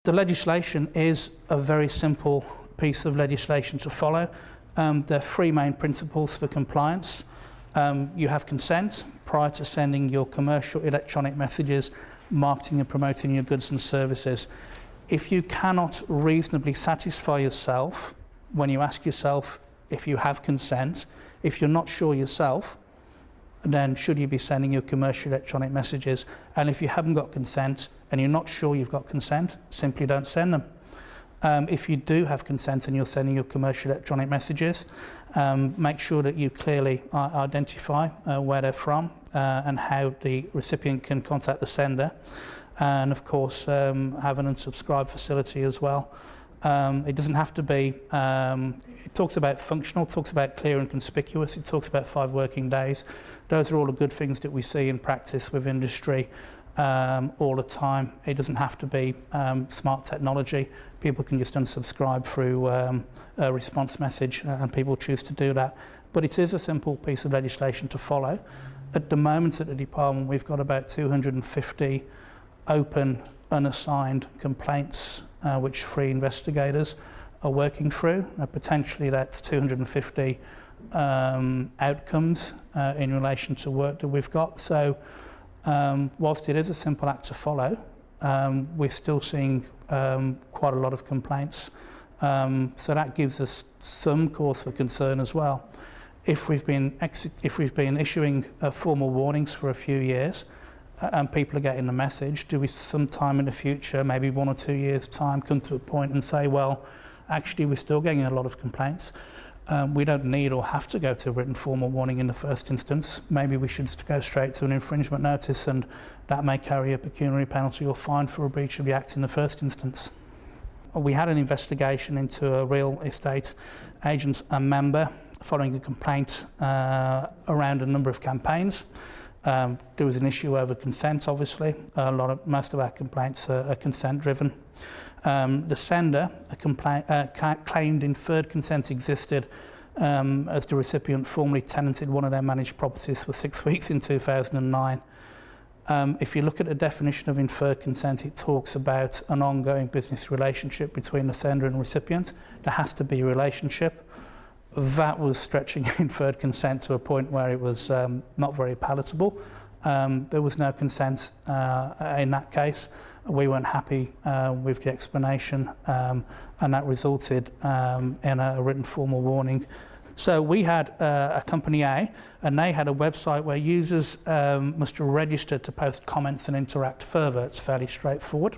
The legislation is a very simple piece of legislation to follow. There are three main principles for compliance. You have consent prior to sending your commercial electronic messages, marketing and promoting your goods and services. If you cannot reasonably satisfy yourself when you ask yourself if you have consent, if you're not sure yourself, then should you be sending your commercial electronic messages? And if you haven't got consent and you're not sure you've got consent, simply don't send them. If you do have consent and you're sending your commercial electronic messages, make sure that you clearly identify where they're from and how the recipient can contact the sender. And of course, have an unsubscribe facility as well. It doesn't have to be, it talks about functional, it talks about clear and conspicuous, it talks about 5 working days. Those are all the good things that we see in practice with industry all the time. It doesn't have to be smart technology. People can just unsubscribe through a response message and people choose to do that. But it is a simple piece of legislation to follow. At the moment at the department, we've got about 250 open, unassigned complaints which 3 investigators are working through. Potentially that's 250 outcomes in relation to work that we've got. So whilst it is a simple act to follow, we're still seeing quite a lot of complaints. So that gives us some cause for concern as well. If we've been issuing formal warnings for a few years, and people are getting the message, do we sometime in the future, maybe 1 or 2 years' time, come to a point and say, well, actually we're still getting a lot of complaints. We don't need or have to go to a written formal warning in the first instance. Maybe we should go straight to an infringement notice, and that may carry a pecuniary penalty or fine for a breach of the Act in the first instance. We had an investigation into a real estate agent and member following a complaint around a number of campaigns. There was an issue over consent, obviously. Most of our complaints are consent-driven. The sender claimed inferred consent existed as the recipient formerly tenanted one of their managed properties for 6 weeks in 2009. If you look at the definition of inferred consent, it talks about an ongoing business relationship between the sender and recipient. There has to be a relationship. That was stretching inferred consent to a point where it was not very palatable. There was no consent in that case. We weren't happy with the explanation, and that resulted in a written formal warning. So we had a company A, and they had a website where users must register to post comments and interact further. It's fairly straightforward.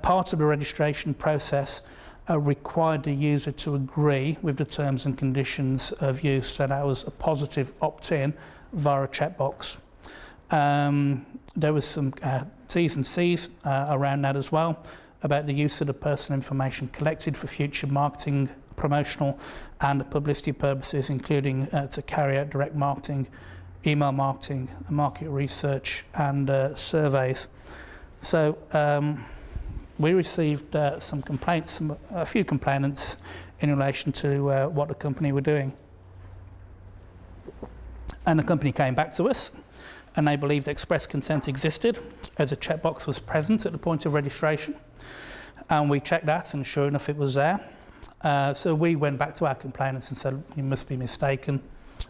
Part of the registration process required the user to agree with the terms and conditions of use, so that was a positive opt-in via a checkbox. There was some T's and C's around that as well, about the use of the personal information collected for future marketing, promotional and publicity purposes, including to carry out direct marketing, email marketing, market research and surveys. So we received some complaints, a few complainants in relation to what the company were doing. And the company came back to us and they believed express consent existed as a checkbox was present at the point of registration. And we checked that and sure enough it was there. So we went back to our complainants and said, you must be mistaken.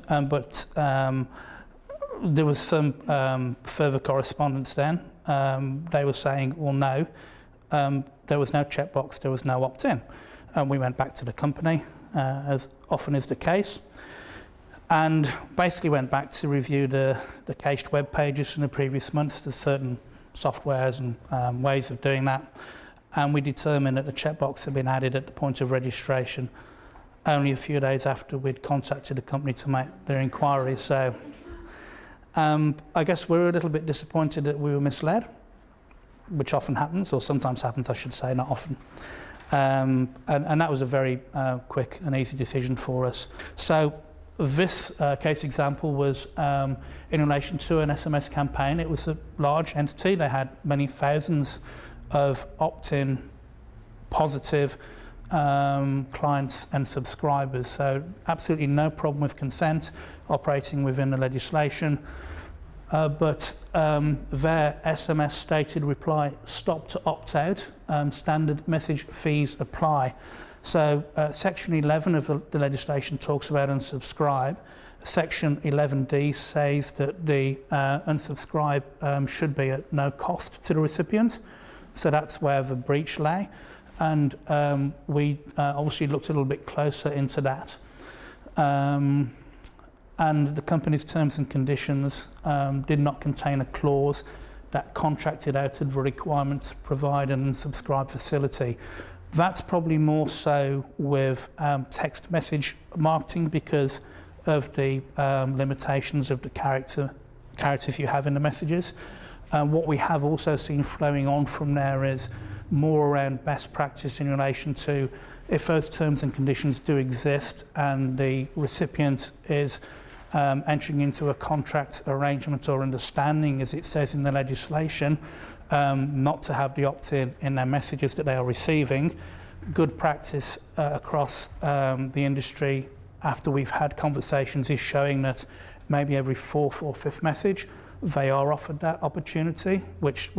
But there was some further correspondence then. They were saying, well, no. There was no checkbox, there was no opt-in. And we went back to the company, as often is the case, and basically went back to review the cached web pages from the previous months. There's certain softwares and ways of doing that. And we determined that the checkbox had been added at the point of registration only a few days after we'd contacted the company to make their inquiry. So I guess we were a little bit disappointed that we were misled, which often happens, or sometimes happens, I should say, not often. And that was a very quick and easy decision for us. So this case example was in relation to an SMS campaign. It was a large entity. They had many thousands of opt-in positive clients and subscribers. So absolutely no problem with consent, operating within the legislation. but their SMS stated reply stop to opt out, standard message fees apply. So Section 11 of the legislation talks about unsubscribe. Section 11D says that the unsubscribe should be at no cost to the recipient. So that's where the breach lay. And we obviously looked a little bit closer into that. And the company's terms and conditions did not contain a clause that contracted out the requirement to provide an unsubscribe facility. That's probably more so with text message marketing because of the limitations of the characters you have in the messages. What we have also seen flowing on from there is more around best practice in relation to if those terms and conditions do exist and the recipient is entering into a contract arrangement or understanding, as it says in the legislation, not to have the opt-in in their messages that they are receiving. Good practice across the industry after we've had conversations is showing that maybe every fourth or fifth message they are offered that opportunity, which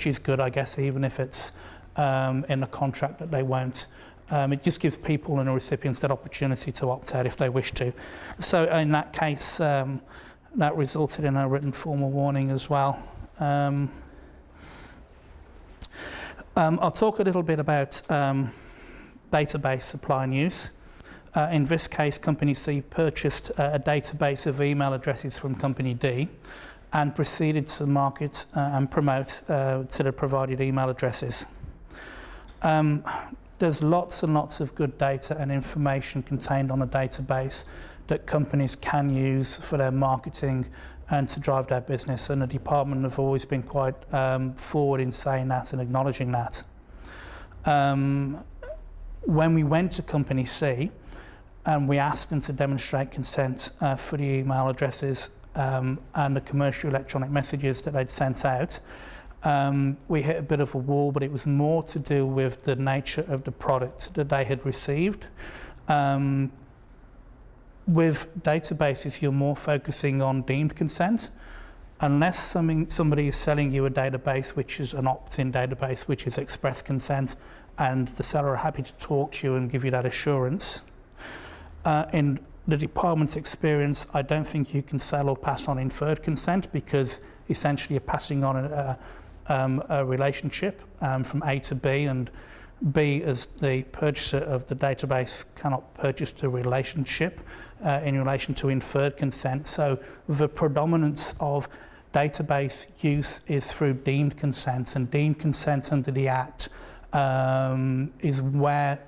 is good, I guess, even if it's in a contract that they won't. It just gives people and the recipients that opportunity to opt out if they wish to. So in that case, that resulted in a written formal warning as well. I'll talk a little bit about database supply and use. In this case, Company C purchased a database of email addresses from Company D and proceeded to market and promote to the provided email addresses. There's lots and lots of good data and information contained on a database that companies can use for their marketing and to drive their business, and the department have always been quite forward in saying that and acknowledging that. When we went to Company C and we asked them to demonstrate consent for the email addresses and the commercial electronic messages that they'd sent out, we hit a bit of a wall, but it was more to do with the nature of the product that they had received. With databases, you're more focusing on deemed consent. Unless somebody is selling you a database which is an opt-in database, which is express consent, and the seller are happy to talk to you and give you that assurance. In the department's experience, I don't think you can sell or pass on inferred consent because essentially you're passing on a relationship from A to B, and B, as the purchaser of the database, cannot purchase the relationship in relation to inferred consent. So the predominance of database use is through deemed consent, and deemed consent under the Act is where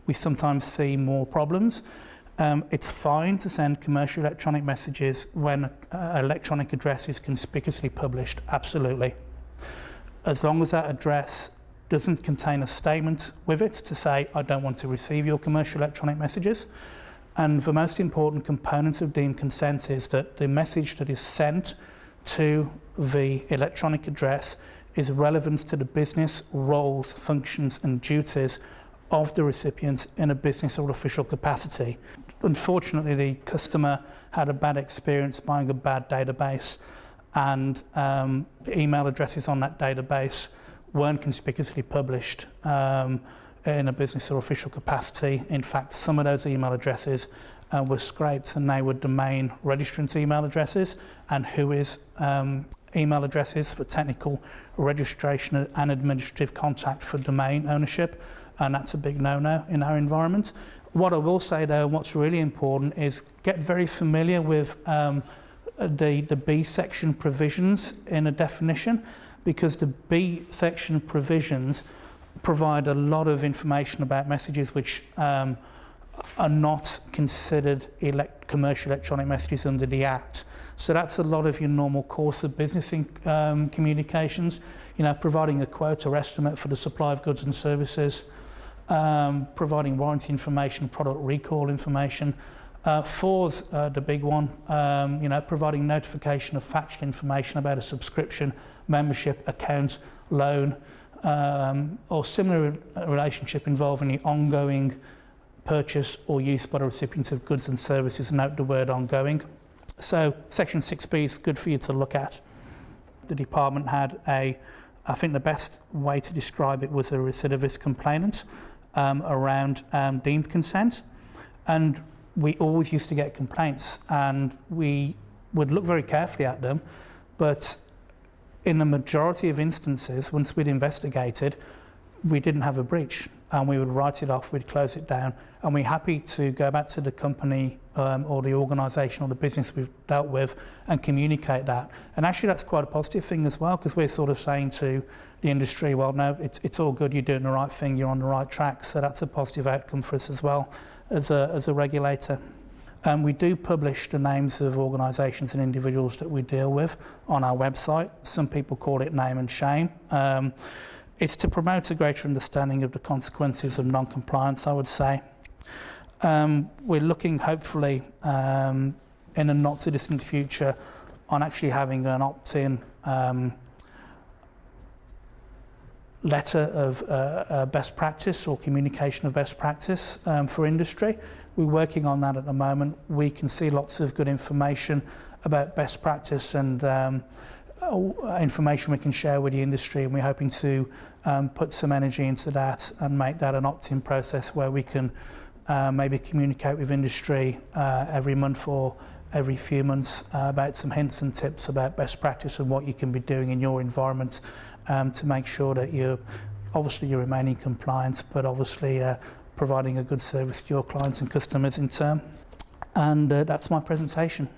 we sometimes see more problems. It's fine to send commercial electronic messages when electronic address is conspicuously published, absolutely. As long as that address doesn't contain a statement with it to say, I don't want to receive your commercial electronic messages. And the most important component of deemed consent is that the message that is sent to the electronic address is relevant to the business roles, functions and duties of the recipient in a business or official capacity. Unfortunately, the customer had a bad experience buying a bad database, and email addresses on that database weren't conspicuously published in a business or official capacity. In fact, some of those email addresses were scraped and they were domain registrant email addresses, and WHOIS email addresses for technical registration and administrative contact for domain ownership, and that's a big no-no in our environment. What I will say though, and what's really important, is get very familiar with the B section provisions in a definition, because the B section provisions provide a lot of information about messages which are not considered commercial electronic messages under the Act. So that's a lot of your normal course of business communications, providing a quote or estimate for the supply of goods and services, providing warranty information, product recall information. Four's the big one, providing notification of factual information about a subscription, membership, account, loan, or similar relationship involving the ongoing purchase or use by the recipient of goods and services. Note the word ongoing. So Section 6B is good for you to look at. The department had I think the best way to describe it was a recidivist complainant around deemed consent. And we always used to get complaints, and we would look very carefully at them, but in the majority of instances, once we'd investigated, we didn't have a breach, and we would write it off, we'd close it down, and we're happy to go back to the company or the organisation or the business we've dealt with and communicate that. And actually that's quite a positive thing as well, because we're sort of saying to the industry, well, no, it's all good, you're doing the right thing, you're on the right track, so that's a positive outcome for us as well as a regulator. We do publish the names of organisations and individuals that we deal with on our website. Some people call it name and shame. It's to promote a greater understanding of the consequences of non-compliance, I would say. We're looking, hopefully, in a not-too-distant future on actually having an opt-in letter of best practice or communication of best practice for industry. We're working on that at the moment. We can see lots of good information about best practice and information we can share with the industry, and we're hoping to put some energy into that and make that an opt-in process where we can maybe communicate with industry every month or every few months about some hints and tips about best practice and what you can be doing in your environment to make sure that you're remaining compliant, but obviously providing a good service to your clients and customers in turn. And that's my presentation.